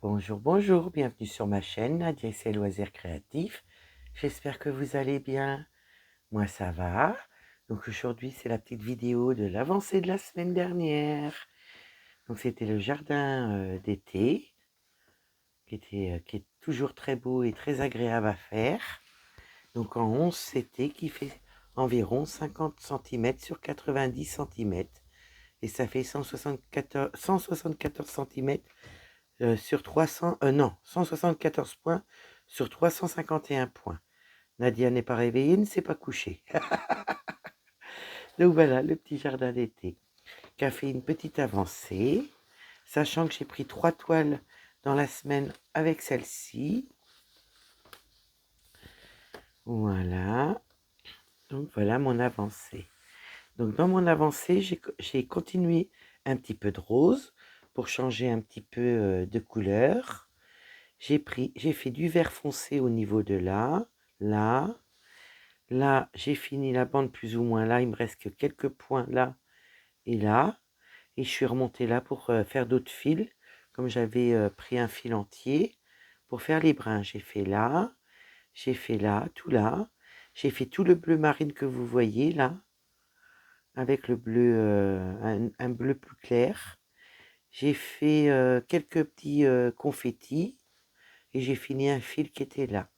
Bonjour, bonjour, bienvenue sur ma chaîne, Nadia et ses loisirs créatifs. J'espère que vous allez bien. Moi, ça va. Donc aujourd'hui, c'est la petite vidéo de l'avancée de la semaine dernière. Donc c'était le jardin d'été, qui est toujours très beau et très agréable à faire. Donc en 11 CT, qui fait environ 50 cm sur 90 cm. Et ça fait 174 cm sur 300, non, 174 points sur 351 points. Nadia n'est pas réveillée, ne s'est pas couchée. Donc voilà, le petit jardin d'été qui a fait une petite avancée, sachant que j'ai pris 3 toiles dans la semaine avec celle-ci. Voilà, donc voilà mon avancée. Donc dans mon avancée, j'ai continué un petit peu de rose pour changer un petit peu de couleur. J'ai fait du vert foncé au niveau de là, j'ai fini la bande plus ou moins là, il me reste que quelques points là et là, et je suis remontée là pour faire d'autres fils, comme j'avais pris un fil entier pour faire les brins. J'ai fait là, j'ai fait tout le bleu marine que vous voyez là, avec le bleu, un bleu plus clair. J'ai fait quelques petits confettis, et j'ai fini un fil qui était là.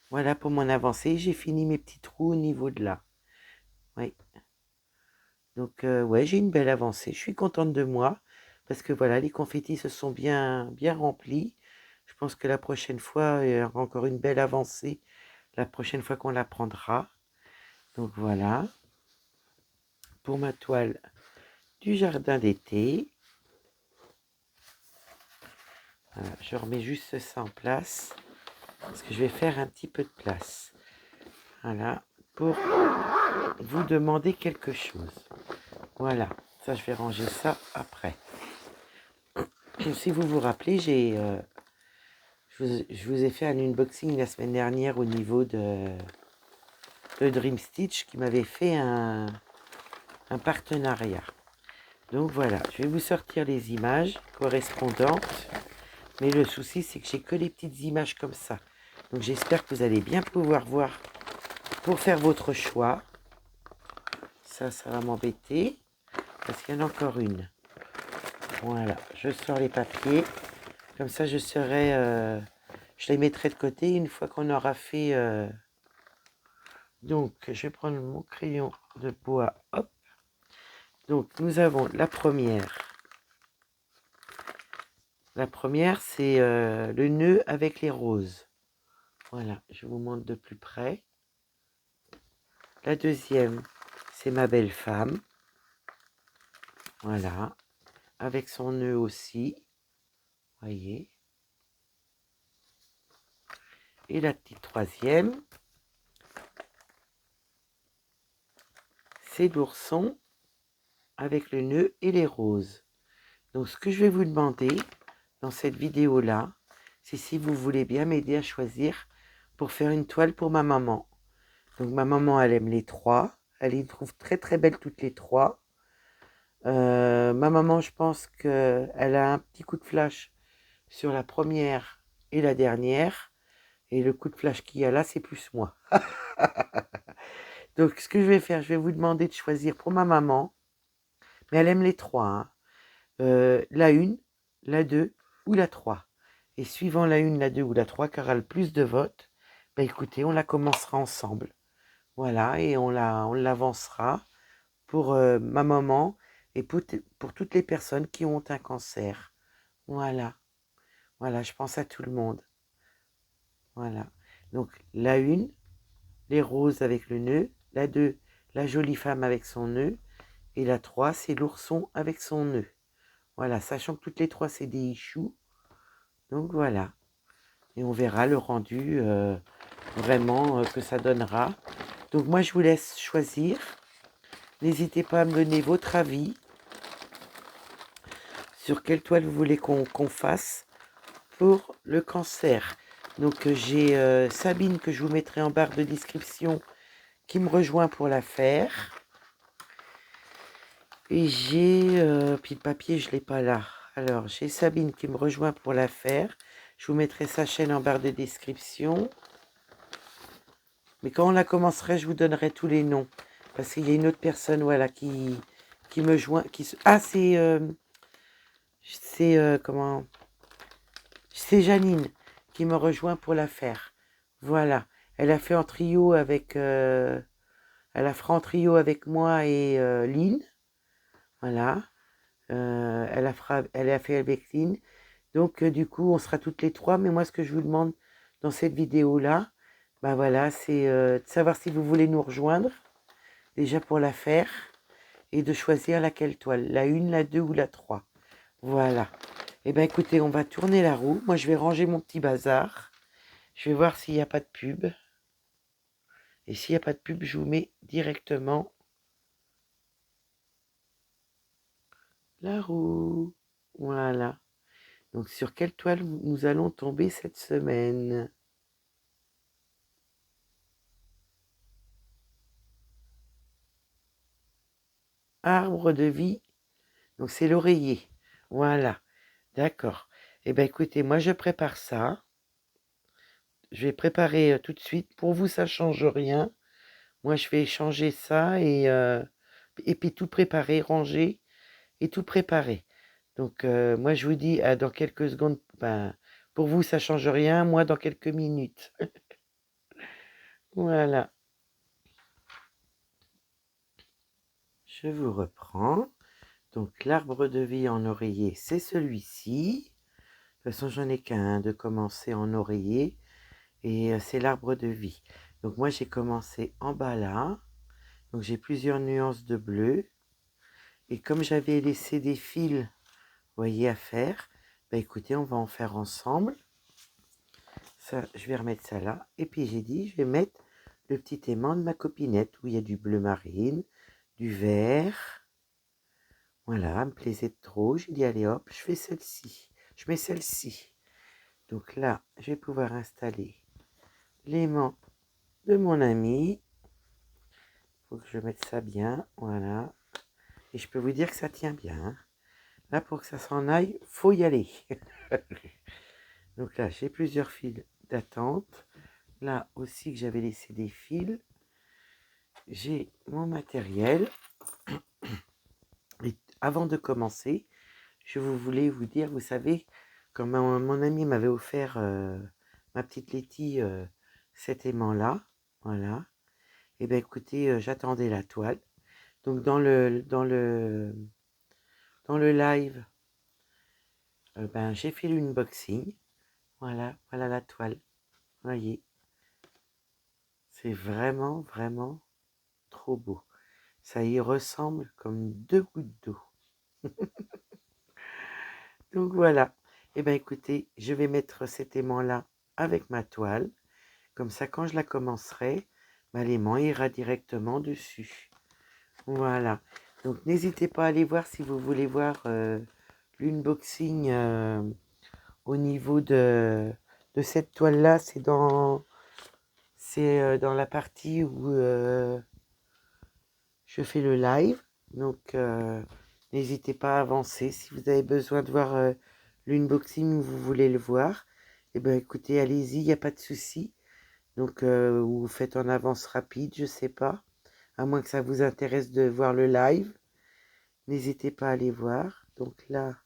Voilà pour mon avancée. J'ai fini mes petits trous au niveau de là. Oui. Donc, ouais, j'ai une belle avancée. Je suis contente de moi parce que voilà, les confettis se sont bien remplis. Je pense que la prochaine fois, il y aura encore une belle avancée la prochaine fois qu'on la prendra. Donc voilà, pour ma toile du jardin d'été. Voilà, je remets juste ça en place parce que je vais faire un petit peu de place. Voilà, pour vous demander quelque chose. Voilà, ça je vais ranger ça après. Si vous vous rappelez, je vous ai fait un unboxing la semaine dernière au niveau de Dream Stitch qui m'avait fait un partenariat. Donc voilà, je vais vous sortir les images correspondantes. Mais le souci, c'est que j'ai que les petites images comme ça. Donc j'espère que vous allez bien pouvoir voir pour faire votre choix. Ça va m'embêter parce qu'il y en a encore une. Voilà, je sors les papiers. Comme ça, je les mettrai de côté une fois qu'on aura fait. Donc, je vais prendre mon crayon de bois. Hop. Donc, nous avons la première. La première, c'est le nœud avec les roses. Voilà, je vous montre de plus près. La deuxième, c'est ma belle femme. Voilà, avec son nœud aussi. Voyez. Et la petite troisième, c'est l'ourson avec le nœud et les roses. Donc ce que je vais vous demander dans cette vidéo-là, c'est si vous voulez bien m'aider à choisir pour faire une toile pour ma maman. Donc ma maman, elle aime les trois. Elle les trouve très très belles toutes les trois. Ma maman, je pense qu'elle a un petit coup de flash sur la première et la dernière. Et le coup de flash qu'il y a là, c'est plus moi. Donc ce que je vais faire, je vais vous demander de choisir pour ma maman. Mais elle aime les trois, hein. La 1, la 2 ou la 3. Et suivant la 1, la 2 ou la 3, car elle a le plus de votes, bah écoutez, on la commencera ensemble. Voilà, et on l'avancera pour ma maman et pour toutes les personnes qui ont un cancer. Voilà, voilà, je pense à tout le monde. Voilà, donc la 1, les roses avec le nœud, la 2, la jolie femme avec son nœud, et la 3, c'est l'ourson avec son nœud. Voilà, sachant que toutes les trois, c'est des ichoux. Donc voilà. Et on verra le rendu vraiment que ça donnera. Donc moi, je vous laisse choisir. N'hésitez pas à me donner votre avis sur quelle toile vous voulez qu'on fasse pour le cancer. Donc j'ai Sabine que je vous mettrai en barre de description qui me rejoint pour la faire. Et j'ai... puis le papier, je ne l'ai pas là. Alors, j'ai Sabine qui me rejoint pour la faire. Je vous mettrai sa chaîne en barre de description. Mais quand on la commencerait, je vous donnerai tous les noms. Parce qu'il y a une autre personne, voilà, qui me joint. Ah, comment? C'est Janine qui me rejoint pour la faire. Voilà. Elle a fait en trio avec... elle a fait en trio avec moi et Lynn. Voilà. Elle a fait avec Lynn. Donc, du coup, on sera toutes les trois. Mais moi, ce que je vous demande dans cette vidéo-là, ben voilà, c'est de savoir si vous voulez nous rejoindre, déjà pour la faire, et de choisir laquelle toile, la 1, la 2 ou la 3. Voilà. Eh bien, écoutez, on va tourner la roue. Moi, je vais ranger mon petit bazar. Je vais voir s'il n'y a pas de pub. Et s'il n'y a pas de pub, je vous mets directement la roue. Voilà. Donc, sur quelle toile nous allons tomber cette semaine? Arbre de vie. Donc, c'est l'oreiller. Voilà. D'accord. Eh bien, écoutez, moi, je prépare ça. Je vais préparer tout de suite. Pour vous, ça ne change rien. Moi, je vais changer ça et puis tout préparer, ranger et tout préparer. Donc, moi, je vous dis dans quelques secondes. Ben, pour vous, ça ne change rien. Moi, dans quelques minutes. Voilà. Je vous reprends. Donc, l'arbre de vie en oreiller, c'est celui-ci. De toute façon, j'en ai qu'un de commencer en oreiller. Et c'est l'arbre de vie. Donc, moi, j'ai commencé en bas là. Donc, j'ai plusieurs nuances de bleu. Et comme j'avais laissé des fils, vous voyez, à faire, bah écoutez, on va en faire ensemble. Ça, je vais remettre ça là. Et puis, j'ai dit, je vais mettre le petit aimant de ma copinette où il y a du bleu marine, du vert. Voilà, elle me plaisait trop. J'ai dit, allez hop, je fais celle-ci. Je mets celle-ci. Donc là, je vais pouvoir installer l'aimant de mon ami. Il faut que je mette ça bien. Voilà. Et je peux vous dire que ça tient bien. Hein. Là, pour que ça s'en aille, faut y aller. Donc là, j'ai plusieurs fils d'attente. Là aussi que j'avais laissé des fils. J'ai mon matériel. Et avant de commencer, je voulais vous dire, vous savez, quand mon ami m'avait offert ma petite Letty cet aimant-là, voilà. Et bien écoutez, j'attendais la toile. Donc dans le live, ben, j'ai fait l'unboxing. Voilà, voilà la toile. Voyez, c'est vraiment, vraiment trop beau. Ça y ressemble comme deux gouttes d'eau. Donc voilà. Eh bien écoutez, je vais mettre cet aimant-là avec ma toile. Comme ça, quand je la commencerai, ben, l'aimant ira directement dessus. Voilà. Donc n'hésitez pas à aller voir si vous voulez voir l'unboxing au niveau de cette toile-là. C'est dans la partie où je fais le live. Donc n'hésitez pas à avancer. Si vous avez besoin de voir l'unboxing ou vous voulez le voir, eh bien écoutez, allez-y, il n'y a pas de souci. Donc ou vous faites en avance rapide, je sais pas. À moins que ça vous intéresse de voir le live. N'hésitez pas à aller voir. Donc là,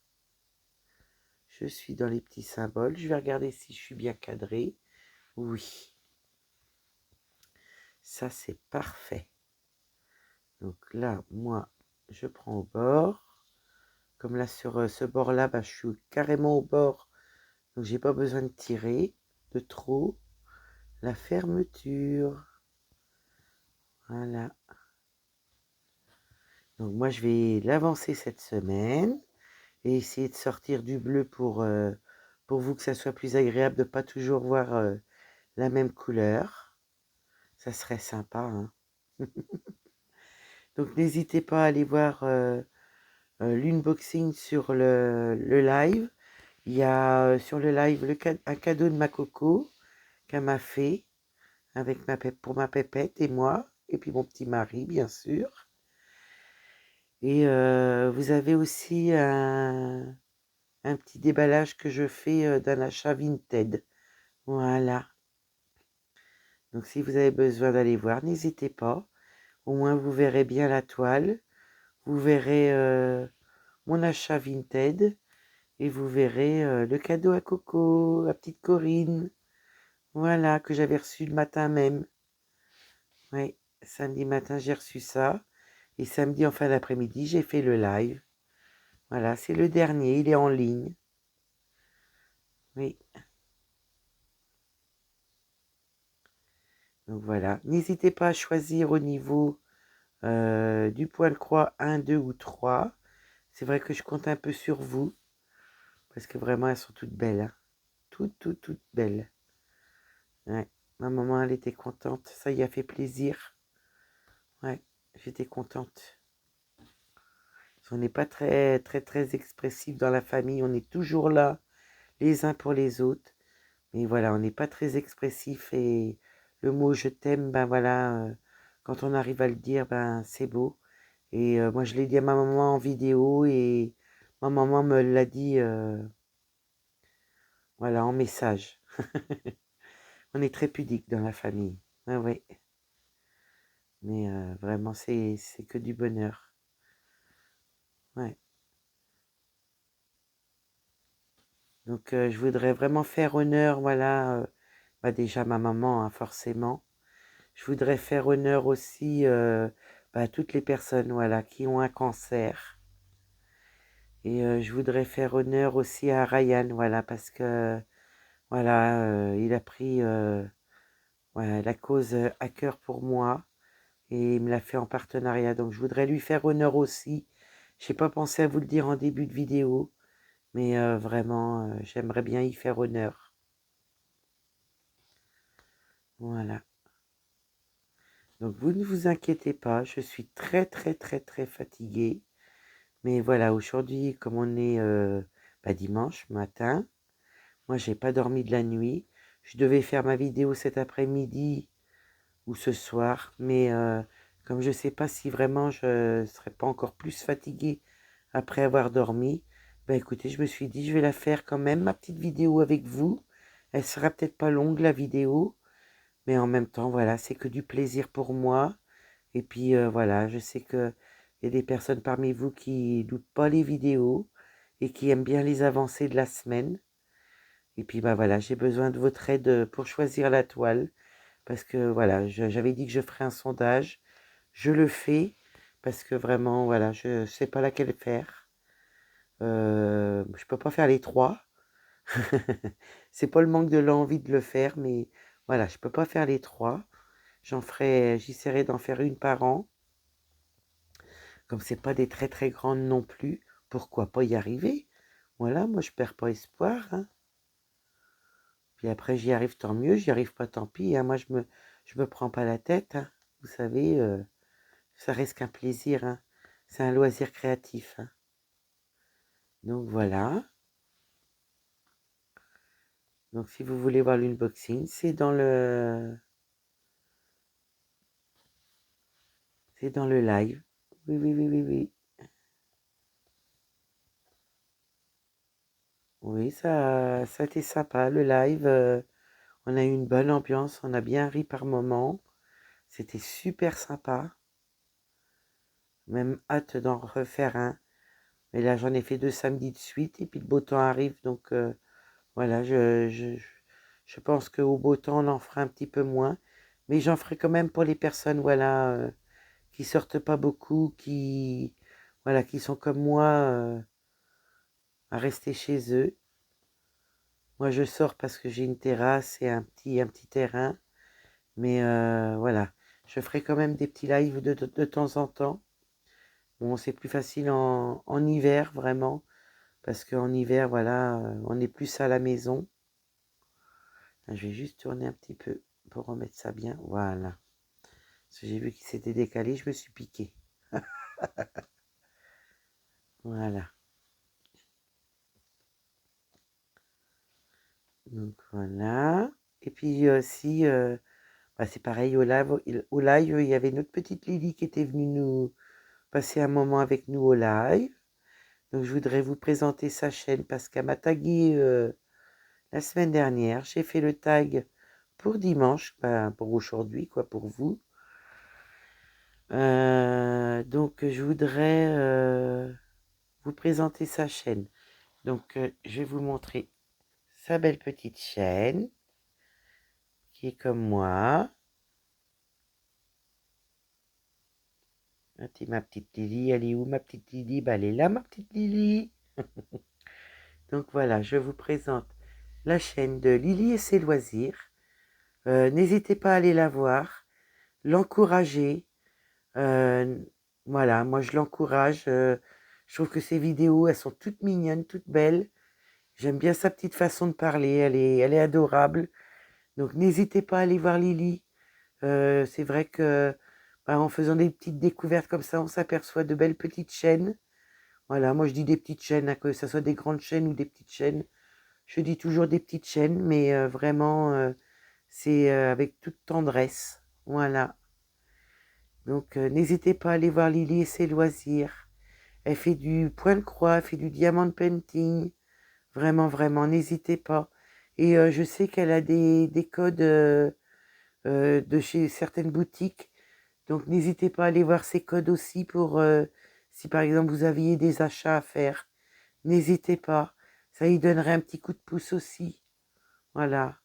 je suis dans les petits symboles. Je vais regarder si je suis bien cadré. Oui. Ça, c'est parfait. Donc là, moi, je prends au bord. Comme là, sur ce bord-là, bah, je suis carrément au bord. Donc, j'ai pas besoin de tirer de trop. La fermeture. Voilà. Donc, moi, je vais l'avancer cette semaine. Et essayer de sortir du bleu pour vous que ça soit plus agréable de ne pas toujours voir la même couleur. Ça serait sympa. Hein. Donc, n'hésitez pas à aller voir l'unboxing sur le live. Il y a sur le live un cadeau de ma coco qu'elle m'a fait avec pour ma pépette et moi, et puis mon petit mari, bien sûr. Et vous avez aussi un petit déballage que je fais d'un achat Vinted. Voilà. Donc si vous avez besoin d'aller voir, n'hésitez pas. Au moins vous verrez bien la toile. Vous verrez mon achat Vinted. Et vous verrez le cadeau à Coco, la petite Corinne. Voilà, que j'avais reçu le matin même. Oui, samedi matin, j'ai reçu ça. Et samedi, en fin d'après-midi, j'ai fait le live. Voilà, c'est le dernier, il est en ligne. Oui. Donc voilà, n'hésitez pas à choisir au niveau du poil-croix 1, 2 ou 3. C'est vrai que je compte un peu sur vous. Parce que vraiment, elles sont toutes belles. Hein. Toutes belles. Ouais. Ma maman, elle était contente. Ça y a fait plaisir. Ouais, j'étais contente. On n'est pas très expressif dans la famille. On est toujours là, les uns pour les autres. Mais voilà, on n'est pas très expressif. Et le mot je t'aime, ben voilà, quand on arrive à le dire, ben c'est beau. Et moi, je l'ai dit à ma maman en vidéo. Et ma maman me l'a dit, voilà, en message. On est très pudique dans la famille. Ah ouais. Mais vraiment, c'est que du bonheur. Ouais. Donc, je voudrais vraiment faire honneur, voilà, bah déjà ma maman, hein, forcément. Je voudrais faire honneur aussi bah, à toutes les personnes, voilà, qui ont un cancer. Et je voudrais faire honneur aussi à Ryan, voilà, parce que, voilà, il a pris voilà, la cause à cœur pour moi et il me l'a fait en partenariat. Donc, je voudrais lui faire honneur aussi. Je n'ai pas pensé à vous le dire en début de vidéo, mais vraiment, j'aimerais bien y faire honneur. Voilà. Donc vous ne vous inquiétez pas, je suis très fatiguée. Mais voilà, aujourd'hui, comme on est bah, dimanche matin, moi j'ai pas dormi de la nuit. Je devais faire ma vidéo cet après-midi ou ce soir, mais comme je sais pas si vraiment je serais pas encore plus fatiguée après avoir dormi, bah écoutez, je me suis dit je vais la faire quand même, ma petite vidéo avec vous. Elle sera peut-être pas longue la vidéo, mais en même temps, voilà, c'est que du plaisir pour moi. Et puis voilà, je sais qu'il y a des personnes parmi vous qui loupent pas les vidéos et qui aiment bien les avancées de la semaine. Et puis bah voilà, j'ai besoin de votre aide pour choisir la toile. Parce que voilà, j'avais dit que je ferais un sondage. Je le fais parce que vraiment, voilà, je ne sais pas laquelle faire. Je peux pas faire les trois. C'est pas le manque de l'envie de le faire, mais voilà, je peux pas faire les trois. J'essaierai d'en faire une par an. Comme c'est pas des très grandes non plus, pourquoi pas y arriver? Voilà, moi je perds pas espoir. Hein. Puis après j'y arrive tant mieux, j'y arrive pas tant pis. Hein. Moi je me prends pas la tête. Hein. Vous savez, ça reste qu'un plaisir. Hein. C'est un loisir créatif. Hein. Donc voilà. Donc si vous voulez voir l'unboxing, c'est dans le live. Oui. Oui, ça a été sympa, le live. On a eu une bonne ambiance, on a bien ri par moments. C'était super sympa. Même hâte d'en refaire un. Mais là, j'en ai fait 2 samedis de suite et puis le beau temps arrive. Donc voilà, je pense qu'au beau temps, on en fera un petit peu moins. Mais j'en ferai quand même pour les personnes, voilà, qui sortent pas beaucoup, voilà, qui sont comme moi, à rester chez eux. Moi, je sors parce que j'ai une terrasse et un petit terrain. Mais voilà, je ferai quand même des petits lives de temps en temps. Bon, c'est plus facile en hiver, vraiment, parce qu'en hiver, voilà, on est plus à la maison. Je vais juste tourner un petit peu pour remettre ça bien. Voilà. Parce que j'ai vu qu'il s'était décalé, je me suis piqué. Voilà. Donc voilà. Et puis aussi, bah, c'est pareil, au live, il y avait notre petite Lily qui était venue nous passer un moment avec nous au live. Donc je voudrais vous présenter sa chaîne parce qu'elle m'a tagué la semaine dernière. J'ai fait le tag pour dimanche, pour aujourd'hui, quoi, pour vous. Donc je voudrais vous présenter sa chaîne. Donc je vais vous montrer sa belle petite chaîne qui est comme moi. Ma petite Lily, elle est où ma petite Lily? Bah, elle est là ma petite Lily. Donc voilà, je vous présente la chaîne de Lily et ses loisirs. N'hésitez pas à aller la voir, l'encourager. Voilà, moi je l'encourage. Je trouve que ses vidéos, elles sont toutes mignonnes, toutes belles. J'aime bien sa petite façon de parler, elle est adorable. Donc n'hésitez pas à aller voir Lily. C'est vrai que en faisant des petites découvertes comme ça, on s'aperçoit de belles petites chaînes. Voilà, moi je dis des petites chaînes, hein, que ce soit des grandes chaînes ou des petites chaînes. Je dis toujours des petites chaînes, mais vraiment, c'est avec toute tendresse. Voilà. Donc n'hésitez pas à aller voir Lily et ses loisirs. Elle fait du point de croix, elle fait du diamond painting. Vraiment, vraiment, n'hésitez pas. Et je sais qu'elle a des codes de chez certaines boutiques. Donc n'hésitez pas à aller voir ces codes aussi pour si par exemple vous aviez des achats à faire. N'hésitez pas. Ça y donnerait un petit coup de pouce aussi. Voilà.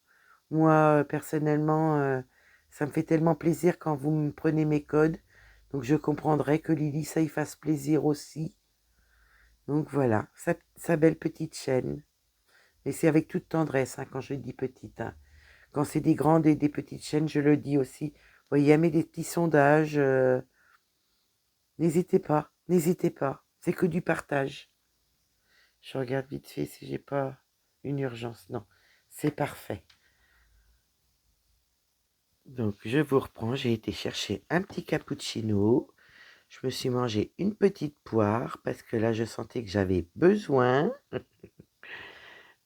Moi, personnellement, ça me fait tellement plaisir quand vous me prenez mes codes. Donc je comprendrai que Lily, ça y fasse plaisir aussi. Donc voilà, sa belle petite chaîne. Et c'est avec toute tendresse, hein, quand je dis petite, hein. Quand c'est des grandes et des petites chaînes, je le dis aussi. Vous voyez, elle met des petits sondages. N'hésitez pas, n'hésitez pas. C'est que du partage. Je regarde vite fait si j'ai pas une urgence. Non, c'est parfait. Donc, je vous reprends. J'ai été chercher un petit cappuccino. Je me suis mangé une petite poire parce que là, je sentais que j'avais besoin.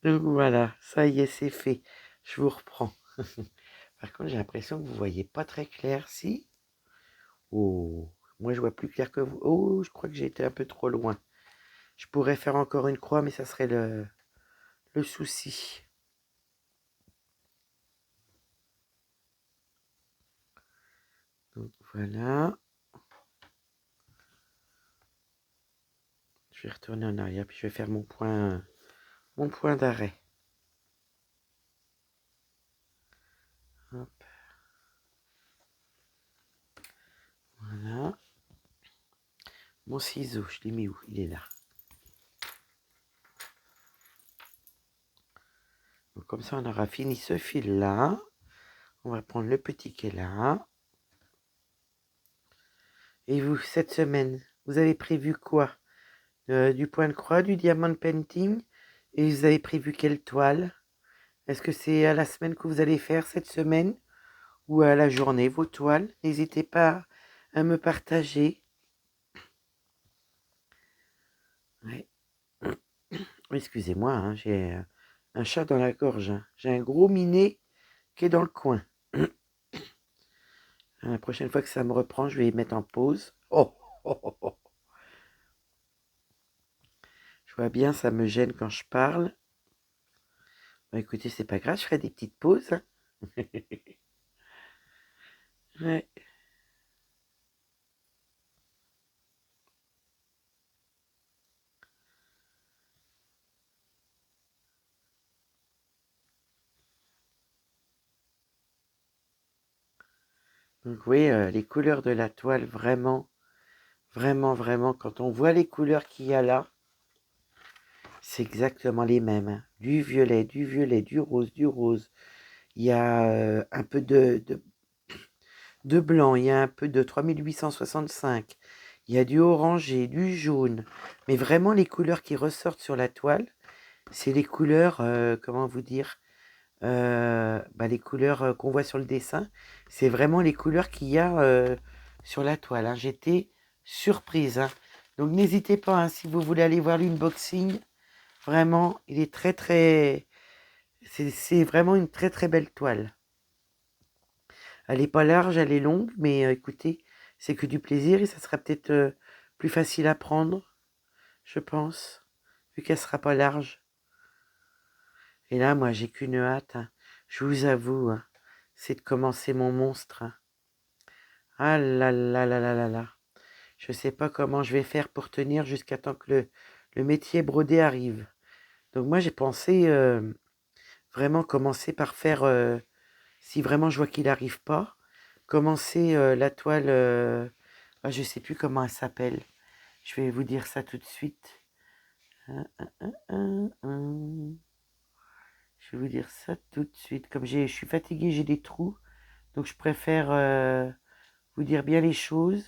Donc voilà, ça y est, c'est fait. Je vous reprends. Par contre, j'ai l'impression que vous voyez pas très clair, si. Oh, moi, je vois plus clair que vous. Oh, je crois que j'ai été un peu trop loin. Je pourrais faire encore une croix, mais ça serait le souci. Donc voilà. Je vais retourner en arrière, puis je vais faire mon point d'arrêt. Hop. Voilà. Mon ciseau, je l'ai mis où? Il est là. Donc comme ça, on aura fini ce fil-là. On va prendre le petit qui est là. Et vous, cette semaine, vous avez prévu quoi? Du point de croix, du diamond painting? Et vous avez prévu quelle toile? Est-ce que c'est à la semaine que vous allez faire cette semaine? Ou à la journée, vos toiles? N'hésitez pas à me partager. Ouais. Excusez-moi, hein, j'ai un chat dans la gorge, hein. J'ai un gros minet qui est dans le coin. La prochaine fois que ça me reprend, je vais mettre en pause. Oh, oh, oh, oh. Je vois bien, ça me gêne quand je parle. Bon, écoutez, c'est pas grave, je ferai des petites pauses, hein. Ouais. Donc oui, les couleurs de la toile, vraiment, vraiment, vraiment, quand on voit les couleurs qu'il y a là, c'est exactement les mêmes, hein. Du violet, du rose, du rose. Il y a un peu de blanc, il y a un peu de 3865. Il y a du orangé, du jaune. Mais vraiment, les couleurs qui ressortent sur la toile, c'est les couleurs, comment vous dire, les couleurs qu'on voit sur le dessin. C'est vraiment les couleurs qu'il y a sur la toile, hein. J'étais surprise, hein. Donc n'hésitez pas, hein, si vous voulez aller voir l'unboxing. Vraiment, il est très très... C'est vraiment une très très belle toile. Elle n'est pas large, elle est longue, mais écoutez, c'est que du plaisir et ça sera peut-être plus facile à prendre. je pense, vu qu'elle sera pas large. Et là, moi, j'ai qu'une hâte, hein. Je vous avoue, hein, c'est de commencer mon monstre, hein. Ah là là là là là là. Je sais pas comment je vais faire pour tenir jusqu'à temps que le métier brodé arrive. Donc moi, j'ai pensé vraiment commencer par faire, si vraiment je vois qu'il n'arrive pas, commencer la toile, je sais plus comment elle s'appelle. Je vais vous dire ça tout de suite. Je vais vous dire ça tout de suite. Comme je suis fatiguée, j'ai des trous. Donc je préfère vous dire bien les choses.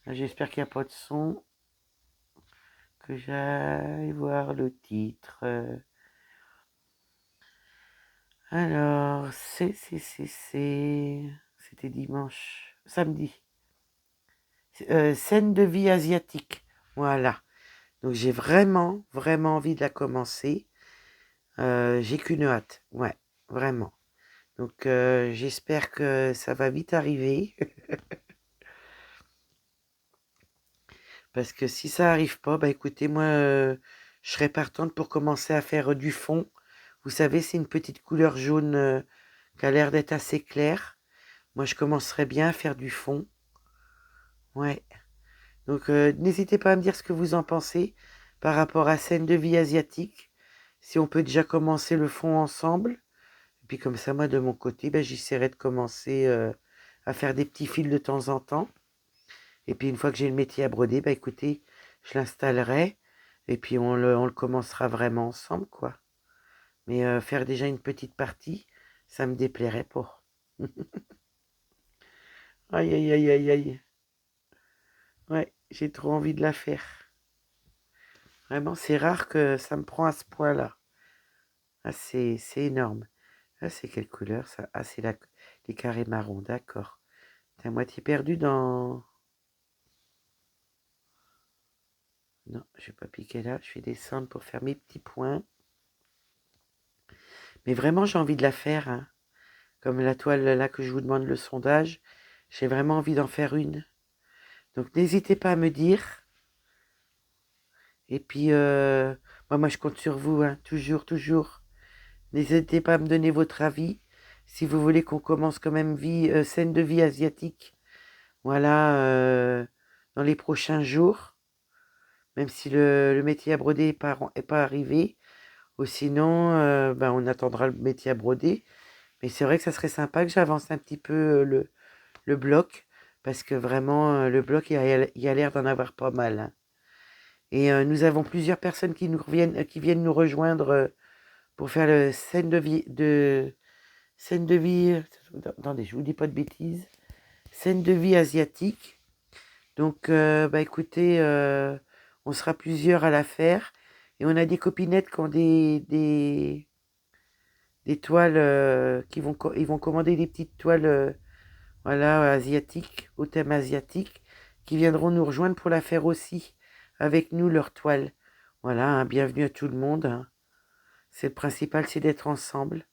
J'espère qu'il n'y a pas de son. Que j'aille voir le titre. Alors, c'était dimanche, samedi. Scène de vie asiatique. Voilà. Donc j'ai vraiment, vraiment envie de la commencer. J'ai qu'une hâte. Ouais, vraiment. Donc j'espère que ça va vite arriver. Parce que si ça arrive pas, bah écoutez, moi, je serais partante pour commencer à faire du fond. Vous savez, c'est une petite couleur jaune qui a l'air d'être assez claire. Moi, je commencerais bien à faire du fond. Ouais. Donc, n'hésitez pas à me dire ce que vous en pensez par rapport à scène de vie asiatique. Si on peut déjà commencer le fond ensemble. Et puis comme ça, moi, de mon côté, ben, j'essaierai de commencer à faire des petits fils de temps en temps. Et puis une fois que j'ai le métier à broder, bah écoutez, je l'installerai. Et puis on le commencera vraiment ensemble, quoi. Mais faire déjà une petite partie, ça me déplairait pas. Aïe, aïe, aïe, aïe, aïe. Ouais, j'ai trop envie de la faire. Vraiment, c'est rare que ça me prend à ce point-là. Ah, c'est énorme. Ah, c'est quelle couleur, ça? Ah, c'est les carrés marrons, d'accord. T'es à moitié perdu dans... Non, je vais pas piquer là. Je vais descendre pour faire mes petits points. Mais vraiment, j'ai envie de la faire, hein. Comme la toile là que je vous demande le sondage, j'ai vraiment envie d'en faire une. Donc n'hésitez pas à me dire. Et puis, moi je compte sur vous, hein, toujours, toujours. N'hésitez pas à me donner votre avis. Si vous voulez qu'on commence quand même scène de vie asiatique, voilà, dans les prochains jours. Même si le métier à broder est pas arrivé. Ou sinon, ben, on attendra le métier à broder. Mais c'est vrai que ça serait sympa que j'avance un petit peu le bloc, parce que vraiment, le bloc, il y a l'air d'en avoir pas mal, hein. Et nous avons plusieurs personnes qui viennent nous rejoindre pour faire le scène de vie, attendez, je vous dis pas de bêtises, scène de vie asiatique. Donc, bah écoutez, on sera plusieurs à la faire. Et on a des copinettes qui ont des toiles, ils vont commander des petites toiles voilà, asiatiques, au thème asiatique, qui viendront nous rejoindre pour la faire aussi, avec nous, leur toile. Voilà, hein, bienvenue à tout le monde, hein. C'est le principal, c'est d'être ensemble.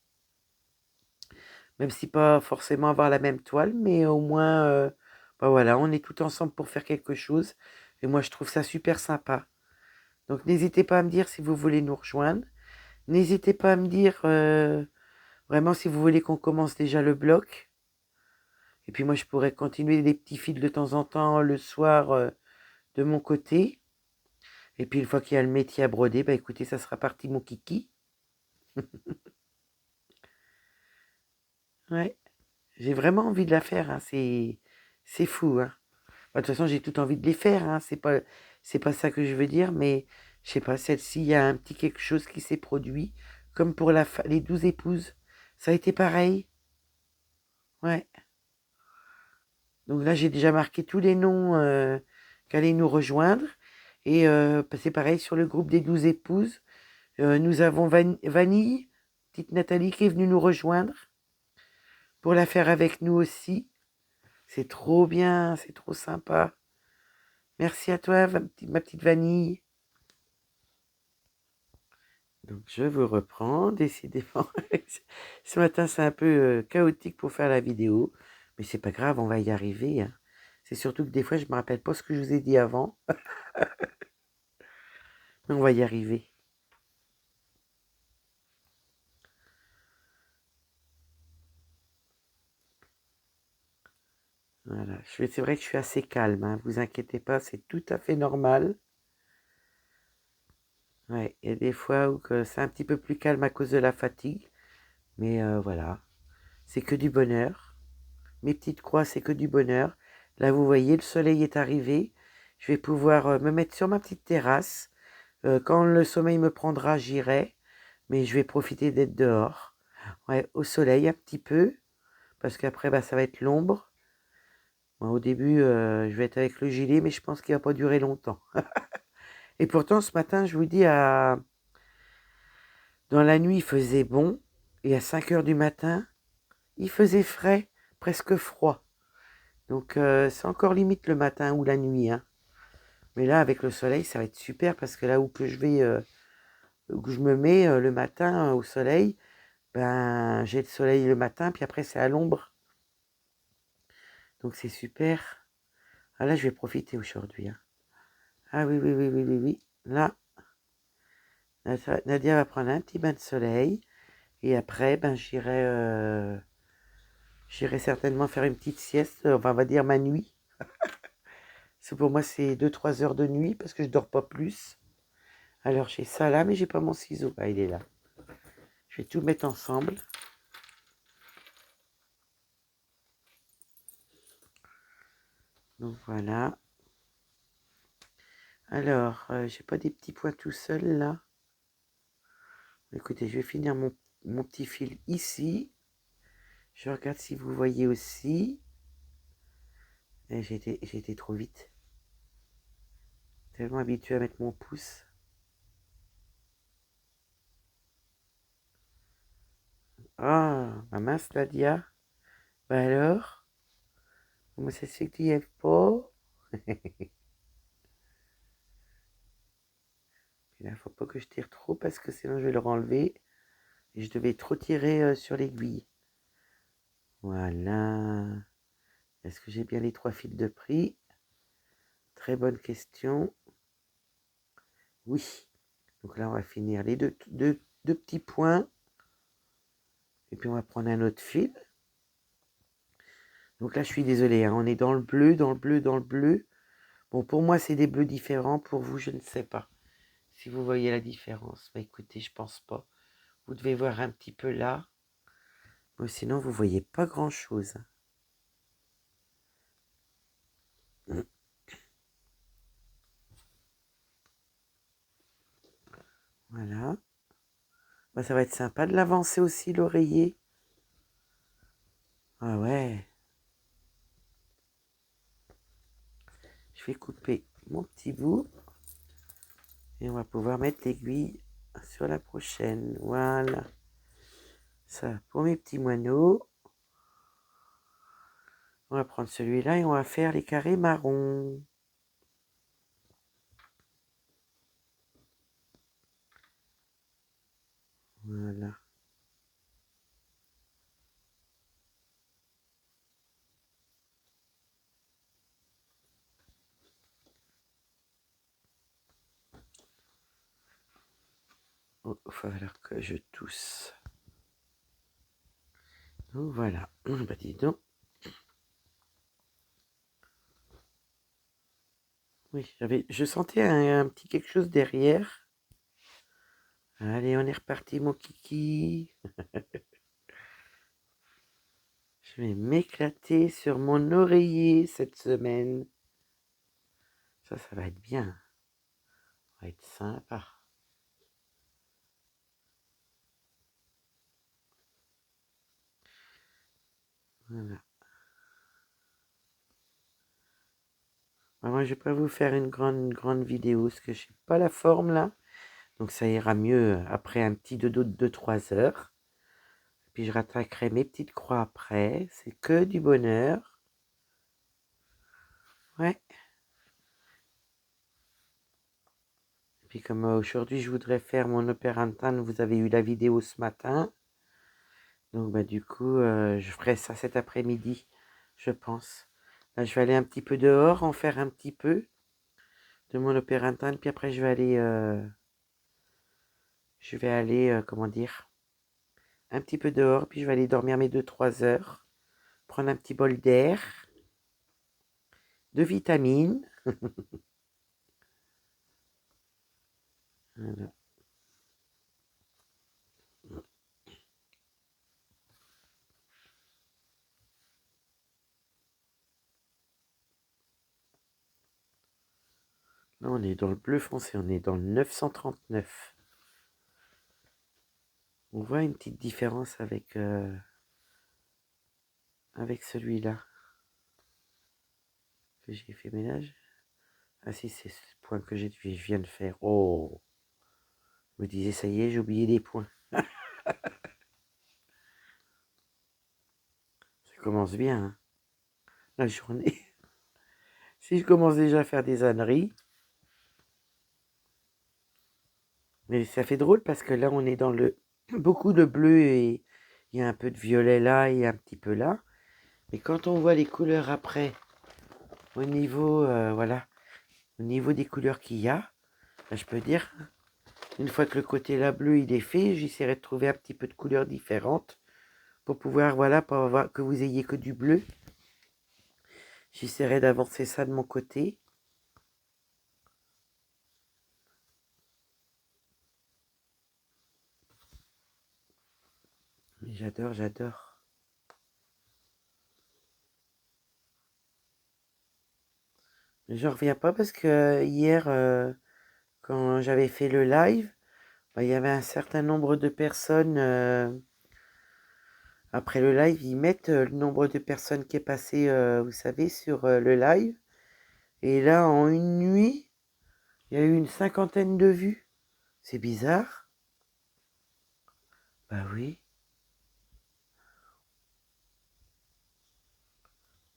Même si pas forcément avoir la même toile, mais au moins, bah voilà, on est tout ensemble pour faire quelque chose. Et moi, je trouve ça super sympa. Donc, n'hésitez pas à me dire si vous voulez nous rejoindre. N'hésitez pas à me dire vraiment si vous voulez qu'on commence déjà le bloc. Et puis moi, je pourrais continuer des petits fils de temps en temps le soir de mon côté. Et puis une fois qu'il y a le métier à broder, bah écoutez, ça sera parti mon kiki. Ouais, j'ai vraiment envie de la faire, hein. C'est fou, hein. Bah, de toute façon, j'ai tout envie de les faire, hein. C'est pas ça que je veux dire, mais je sais pas, celle-ci, il y a un petit quelque chose qui s'est produit, comme pour les 12 épouses. Ça a été pareil. Ouais. Donc là, j'ai déjà marqué tous les noms qui allaient nous rejoindre. Et bah, c'est pareil sur le groupe des 12 épouses. Nous avons Vanille, petite Nathalie, qui est venue nous rejoindre pour la faire avec nous aussi. C'est trop bien, c'est trop sympa. Merci à toi, ma petite Vanille. Donc je vous reprends, décidément. Ce matin, c'est un peu chaotique pour faire la vidéo. Mais c'est pas grave, on va y arriver, hein. C'est surtout que des fois, je me rappelle pas ce que je vous ai dit avant. Mais on va y arriver. Voilà. C'est vrai que je suis assez calme, hein, vous inquiétez pas, c'est tout à fait normal. Ouais, il y a des fois où c'est un petit peu plus calme à cause de la fatigue. Mais voilà, c'est que du bonheur. Mes petites croix, c'est que du bonheur. Là, vous voyez, le soleil est arrivé. Je vais pouvoir me mettre sur ma petite terrasse. Quand le sommeil me prendra, j'irai. Mais je vais profiter d'être dehors. Ouais, au soleil un petit peu. Parce qu'après, bah, ça va être l'ombre. Bon, au début, je vais être avec le gilet, mais je pense qu'il va pas durer longtemps. Et pourtant, ce matin, je vous dis, dans la nuit, il faisait bon. Et à 5 heures du matin, il faisait frais, presque froid. Donc, c'est encore limite le matin ou la nuit, hein. Mais là, avec le soleil, ça va être super parce que là où que je vais, où je me mets le matin au soleil, ben j'ai le soleil le matin, puis après c'est à l'ombre. Donc c'est super. Ah là, je vais profiter aujourd'hui, hein. Ah oui, oui, oui, oui, oui, oui. Là, Nadia va prendre un petit bain de soleil. Et après, ben j'irai certainement faire une petite sieste, enfin on va dire ma nuit. Pour moi, c'est 2-3 heures de nuit parce que je dors pas plus. Alors j'ai ça là, mais j'ai pas mon ciseau. Ah, il est là. Je vais tout mettre ensemble. Donc voilà. Alors, j'ai pas des petits points tout seul là. Écoutez, je vais finir mon petit fil ici. Je regarde si vous voyez aussi. J'ai été trop vite. Tellement habitué à mettre mon pouce. Ah, ma mince Nadia. Bah alors, comment ça se fait que tu y es pas? Et là, faut pas que je tire trop parce que sinon je vais le renlever. Et je devais trop tirer sur l'aiguille. Voilà. Est-ce que j'ai bien les 3 fils de prix? Très bonne question. Oui. Donc là, on va finir les deux petits points. Et puis, on va prendre un autre fil. Donc là, je suis désolée, hein, on est dans le bleu, dans le bleu, dans le bleu. Bon, pour moi, c'est des bleus différents. Pour vous, je ne sais pas si vous voyez la différence. Bah, écoutez, je pense pas. Vous devez voir un petit peu là. Bon, sinon, vous voyez pas grand-chose. Voilà. Bah, ça va être sympa de l'avancer aussi, l'oreiller. Ah ouais. Je vais couper mon petit bout. Et on va pouvoir mettre l'aiguille sur la prochaine. Voilà. Ça, pour mes petits moineaux. On va prendre celui-là et on va faire les carrés marrons. Voilà. Oh, il va falloir que je tousse. Donc voilà. Bah dis donc. Oui, je sentais un petit quelque chose derrière. Allez, on est reparti, mon kiki. Je vais m'éclater sur mon oreiller cette semaine. Ça va être bien. Ça va être sympa. Voilà. Moi, je vais pas vous faire une grande vidéo parce que je n'ai pas la forme là. Donc ça ira mieux après un petit dodo de 2-3 heures. Puis je rattaquerai mes petites croix après. C'est que du bonheur. Ouais. Et puis comme aujourd'hui je voudrais faire mon opérantin, vous avez eu la vidéo ce matin. Donc bah du coup je ferai ça cet après-midi, je pense. Là je vais aller un petit peu dehors, en faire un petit peu de mon opérantin. Puis après je vais aller je vais aller, comment dire, un petit peu dehors, puis je vais aller dormir mes 2-3 heures, prendre un petit bol d'air, de vitamines. Voilà. Là, on est dans le bleu foncé, on est dans le 939. On voit une petite différence avec celui-là que j'ai fait ménage. Ah si, c'est ce point que je viens de faire. Oh, je me disais, ça y est, j'ai oublié des points. Ça commence bien, hein, la journée. Si je commence déjà à faire des âneries. Mais ça fait drôle parce que là, on est dans beaucoup de bleu et il y a un peu de violet là et un petit peu là. Mais quand on voit les couleurs après, au niveau, voilà, au niveau des couleurs qu'il y a, ben, je peux dire, une fois que le côté là bleu il est fait, j'essaierai de trouver un petit peu de couleurs différentes pour pouvoir, voilà, pour avoir que vous ayez que du bleu. J'essaierai d'avancer ça de mon côté. Mais j'adore, j'adore. Mais j'en reviens pas parce que hier, quand j'avais fait le live, ben, il y avait un certain nombre de personnes. Après le live, ils mettent le nombre de personnes qui est passé, vous savez, sur le live. Et là, en une nuit, il y a eu une 50aine de vues. C'est bizarre. Bah oui.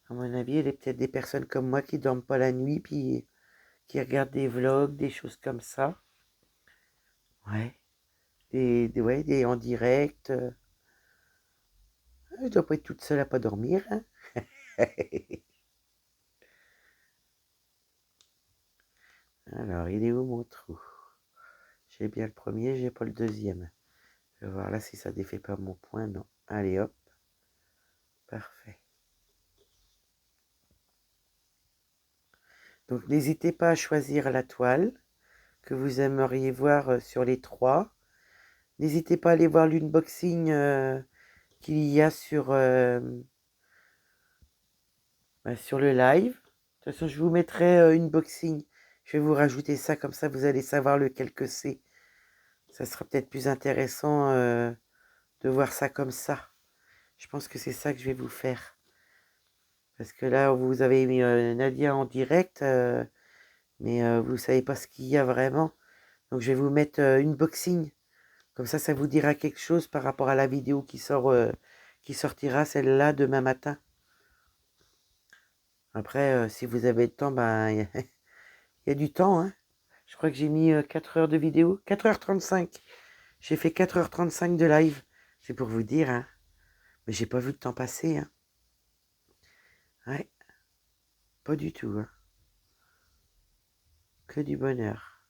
À mon avis, il y a peut-être des personnes comme moi qui dorment pas la nuit, puis qui regardent des vlogs, des choses comme ça. Ouais. Ouais, des en direct. Je dois pas être toute seule à pas dormir, hein. Alors, il est où mon trou? J'ai bien le premier, j'ai pas le deuxième. Je vais voir là si ça défait pas mon point. Non. Allez hop. Parfait. Donc n'hésitez pas à choisir la toile que vous aimeriez voir sur les trois. N'hésitez pas à aller voir l'unboxing qu'il y a sur le live. De toute façon, je vous mettrai unboxing. Je vais vous rajouter ça, comme ça vous allez savoir lequel que c'est. Ça sera peut-être plus intéressant de voir ça comme ça. Je pense que c'est ça que je vais vous faire. Parce que là, vous avez mis Nadia en direct, mais vous ne savez pas ce qu'il y a vraiment. Donc je vais vous mettre unboxing. Comme ça vous dira quelque chose par rapport à la vidéo qui sortira celle-là demain matin. Après, si vous avez le temps, ben il y a du temps, hein. Je crois que j'ai mis 4 heures de vidéo. 4h35. J'ai fait 4h35 de live. C'est pour vous dire, hein. Mais j'ai pas vu le temps passer, hein. Ouais, pas du tout, hein. Que du bonheur.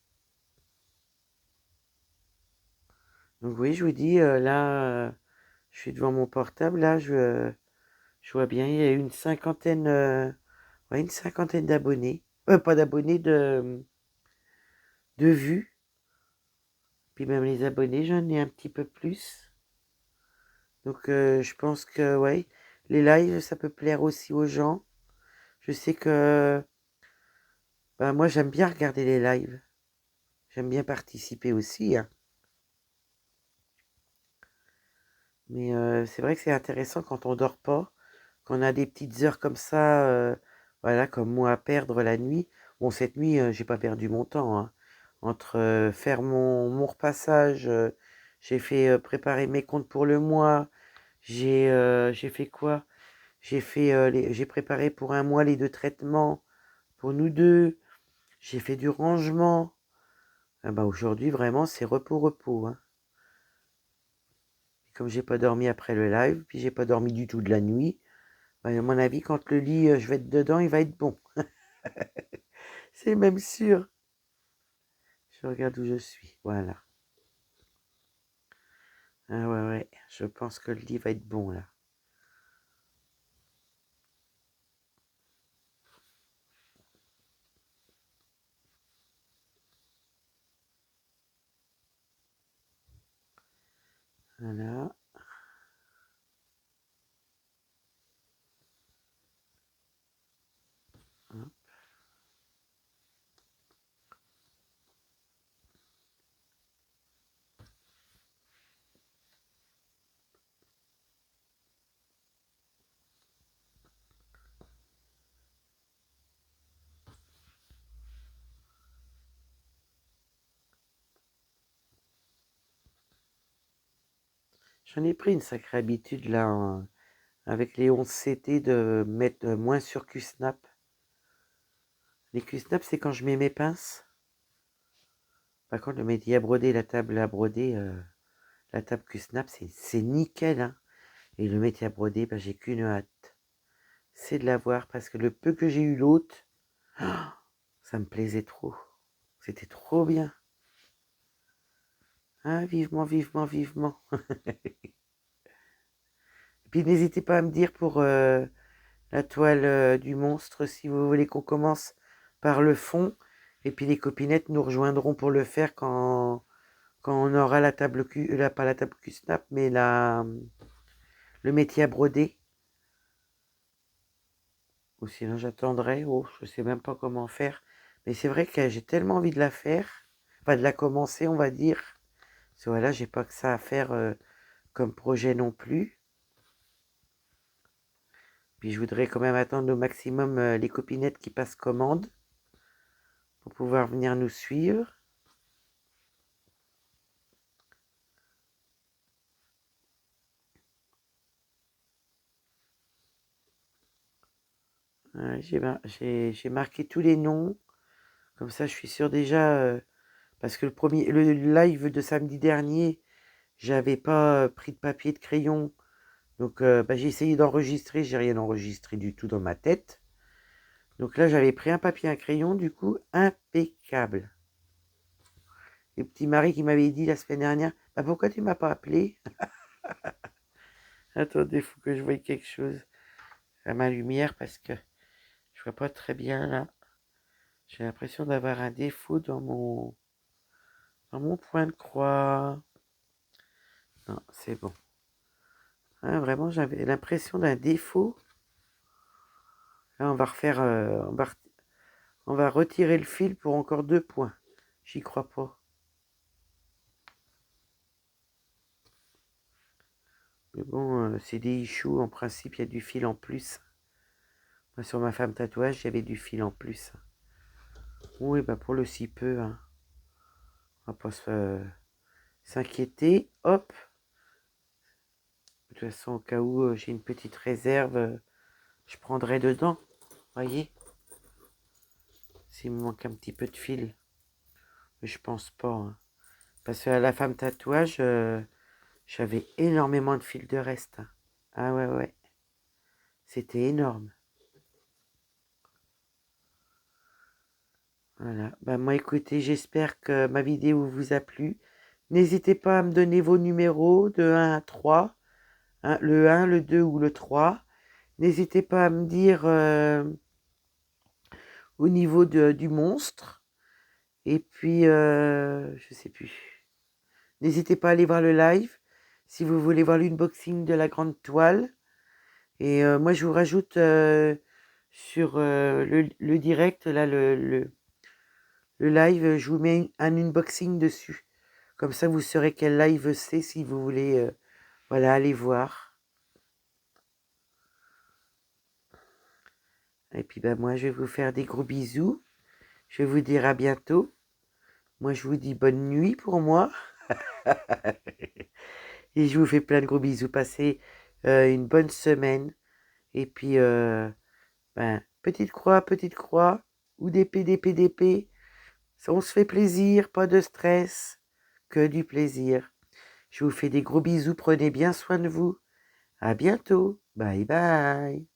Donc oui, je vous dis, là, je suis devant mon portable, là, je vois bien, il y a une cinquantaine, ouais, une cinquantaine d'abonnés. Pas d'abonnés, de vues. Puis même les abonnés, j'en ai un petit peu plus. Donc je pense que, ouais, les lives, ça peut plaire aussi aux gens. Je sais que, ben, moi, j'aime bien regarder les lives. J'aime bien participer aussi, hein. Mais c'est vrai que c'est intéressant quand on dort pas, qu'on a des petites heures comme ça, voilà, comme moi à perdre la nuit. Bon, cette nuit, j'ai pas perdu mon temps, hein. Entre faire mon repassage, j'ai fait préparer mes comptes pour le mois. J'ai fait quoi? J'ai préparé pour un mois les 2 traitements pour nous deux. J'ai fait du rangement. Ah bah aujourd'hui, vraiment, c'est repos, repos, hein. Comme j'ai pas dormi après le live, puis j'ai pas dormi du tout de la nuit, bah, à mon avis, quand le lit, je vais être dedans, il va être bon. C'est même sûr. Je regarde où je suis. Voilà. Ah ouais, ouais, je pense que le lit va être bon là. Voilà. J'en ai pris une sacrée habitude là, avec les 11 CT, de mettre moins sur QSnap. Les QSnap, c'est quand je mets mes pinces. Par contre, le métier à broder, la table à broder, la table QSnap, c'est nickel, hein. Et le métier à broder, bah, j'ai qu'une hâte. C'est de l'avoir, parce que le peu que j'ai eu l'autre, ça me plaisait trop. C'était trop bien. Ah, vivement, vivement, vivement. Puis n'hésitez pas à me dire pour la toile du monstre, si vous voulez qu'on commence par le fond. Et puis les copinettes nous rejoindront pour le faire quand on aura la table pas la table Q-Snap, mais le métier à broder. Ou sinon j'attendrai. Oh, je sais même pas comment faire. Mais c'est vrai que j'ai tellement envie de la faire. Enfin, de la commencer, on va dire. Parce que voilà, j'ai pas que ça à faire comme projet non plus. Puis je voudrais quand même attendre au maximum les copinettes qui passent commande pour pouvoir venir nous suivre. J'ai marqué tous les noms. Comme ça, je suis sûr déjà. Parce que le live de samedi dernier, j'avais pas pris de papier, de crayon. Donc, bah, j'ai essayé d'enregistrer. J'ai rien enregistré du tout dans ma tête. Donc là, j'avais pris un papier, un crayon. Du coup, impeccable. Le petit mari qui m'avait dit la semaine dernière, bah, pourquoi tu m'as pas appelé? Attendez, il faut que je voie quelque chose à ma lumière parce que je vois pas très bien là. J'ai l'impression d'avoir un défaut dans mon point de croix. Non, c'est bon. Hein, vraiment, j'avais l'impression d'un défaut. Là, on va refaire. On va retirer le fil pour encore 2 points. J'y crois pas. Mais bon, c'est des issues. En principe, il y a du fil en plus. Moi, sur ma femme tatouage, il y avait du fil en plus. Oui, bah pour le si peu, hein. On va pas s'inquiéter. Hop. De toute façon, au cas où j'ai une petite réserve, je prendrai dedans. Voyez, s'il me manque un petit peu de fil. Mais je pense pas, hein. Parce qu'à la femme tatouage, j'avais énormément de fil de reste, hein. Ah ouais, ouais. C'était énorme. Voilà. Bah moi, écoutez, j'espère que ma vidéo vous a plu. N'hésitez pas à me donner vos numéros de 1 à 3. Hein, le 1, le 2 ou le 3. N'hésitez pas à me dire au niveau du monstre. Et puis, je sais plus. N'hésitez pas à aller voir le live si vous voulez voir l'unboxing de la grande toile. Et moi, je vous rajoute sur le direct, là, le live, je vous mets un unboxing dessus. Comme ça, vous saurez quel live c'est si vous voulez voilà, aller voir. Et puis, ben, moi, je vais vous faire des gros bisous. Je vais vous dire à bientôt. Moi, je vous dis bonne nuit pour moi. Et je vous fais plein de gros bisous. Passez une bonne semaine. Et puis, ben, petite croix, ou d'épée. On se fait plaisir, pas de stress, que du plaisir. Je vous fais des gros bisous, prenez bien soin de vous. À bientôt. Bye bye.